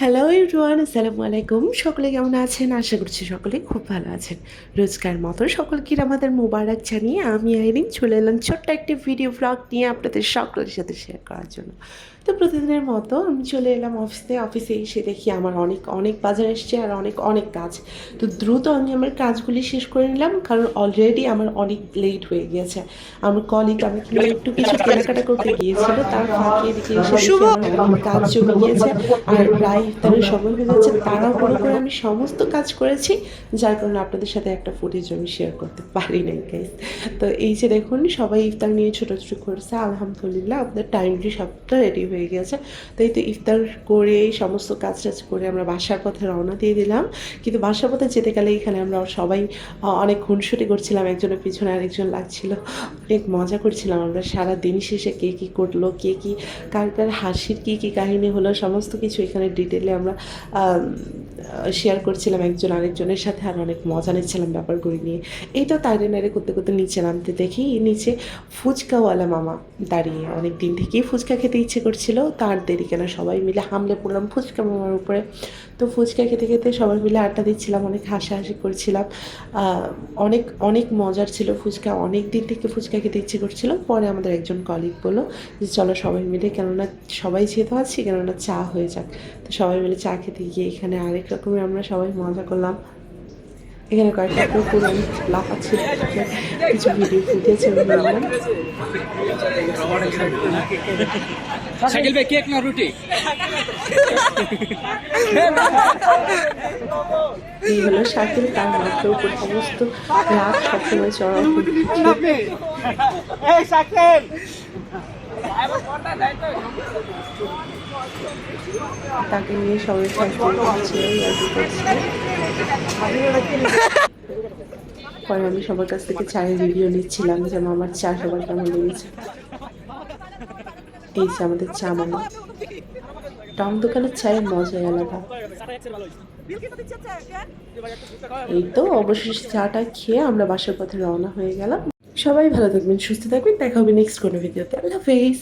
Hello everyone, আসসালামু আলাইকুম। সকলে কেমন আছেন? আশা করছি সকলে খুব ভালো আছেন। রোজকার মতো সকলকে আমাদের মোবারক জানিয়ে আমি আইরিন চলে এলাম ছোট্ট একটি ভিডিও ব্লগ নিয়ে আপনাদের সকলের সাথে শেয়ার করার জন্য। তো প্রতিদিনের মতো আমি চলে এলাম অফিসে এসে দেখি আমার অনেক অনেক বাজার এসছে আর অনেক কাজ। তো দ্রুত আমি আমার কাজগুলি শেষ করে নিলাম, কারণ অলরেডি আমার অনেক লেট হয়ে গিয়েছে। আমার কলিগ আমাকে নিয়ে একটু কিছু কেনাকাটা করতে গিয়েছিল, তার ফাঁকে এদিকে এসে দেখি আমার অনেক কাজ জমে গিয়েছে আর প্রায় ইফতারের সময় হয়ে যাচ্ছে। তাড়াহুড়ো করে আমি সমস্ত কাজ করেছি, যার কারণে আপনাদের সাথে একটা ফুটেজ আমি শেয়ার করতে পারি নাই গাইস। তো এই যে দেখুন, সবাই ইফতার নিয়ে ছোটাছুটি করছে, আলহামদুলিল্লাহ আপনাদের টাইমলি সবটা রেডি হয়ে গেছে। তো এই তো ইফতার করে সমস্ত কাজ টাজ করে আমরা বাসার পথে রওনা দিয়ে দিলাম। কিন্তু বাসার পথে যেতে গেলে এখানে আমরা সবাই অনেক খুনসুটি করছিলাম, একজনের পিছনে আরেকজন লাগছিল, অনেক মজা করছিলাম আমরা সারা দিন শেষে। কে কী করলো, কে কী কার কার হাসির কী কী কাহিনী হলো, সমস্ত কিছু এখানে ডিটেলে আমরা শেয়ার করছিলাম একজন আরেকজনের সাথে, আর অনেক মজা নিচ্ছিলাম ব্যাপারগুলি নিয়ে। এই তো তাইরে নাইরে করতে করতে নিচে নামতে দেখি নিচে ফুচকাওয়ালা মামা দাঁড়িয়ে। অনেক দিন থেকেই ফুচকা খেতে ইচ্ছে করছিল, তার দেরি কেন সবাই মিলে হামলে পড়লাম ফুচকা মামার উপরে। তো ফুচকা খেতে খেতে সবাই মিলে আড্ডা দিচ্ছিলাম, অনেক হাসাহাসি করছিলাম। অনেক অনেক মজার ছিল ফুচকা, অনেক দিন থেকে ফুচকা খেতে ইচ্ছে করছিল। পরে আমাদের একজন কলিগ বললো যে চলো সবাই মিলে, কেননা সবাই যেহেতু আছি, কেননা চা হয়ে যাক। তো সবাই মিলে চা খেতে গিয়ে এখানে আরেক রকমের আমরা সবাই মজা করলাম। এখানে কয়েকটা কুকুর অনেক লাফাচ্ছিল, কিছু ভিডিও ফুটেজ আমি নিলাম। শাকিল ভাই কেক না রুটি? এই হলো শাকিল, তার মাথার উপর সমস্ত রাগ সবসময় চড়াও তাকে নিয়ে সবাই করছিল। পরে আমি সবার কাছ থেকে চায়ের রিভিউ নিচ্ছিলাম যে আমার চা সবার কেমন লেগেছে। এই যে আমাদের চা মামা, টং দোকানের চায়ের মজাই আলাদা। এই তো অবশেষে চাটা খেয়ে আমরা বাসার পথে রওনা হয়ে গেলাম। সবাই ভালো থাকবেন, সুস্থ থাকবেন, দেখা হবে নেক্সট কোনো ভিডিওতে। আল্লাহ হাফেজ।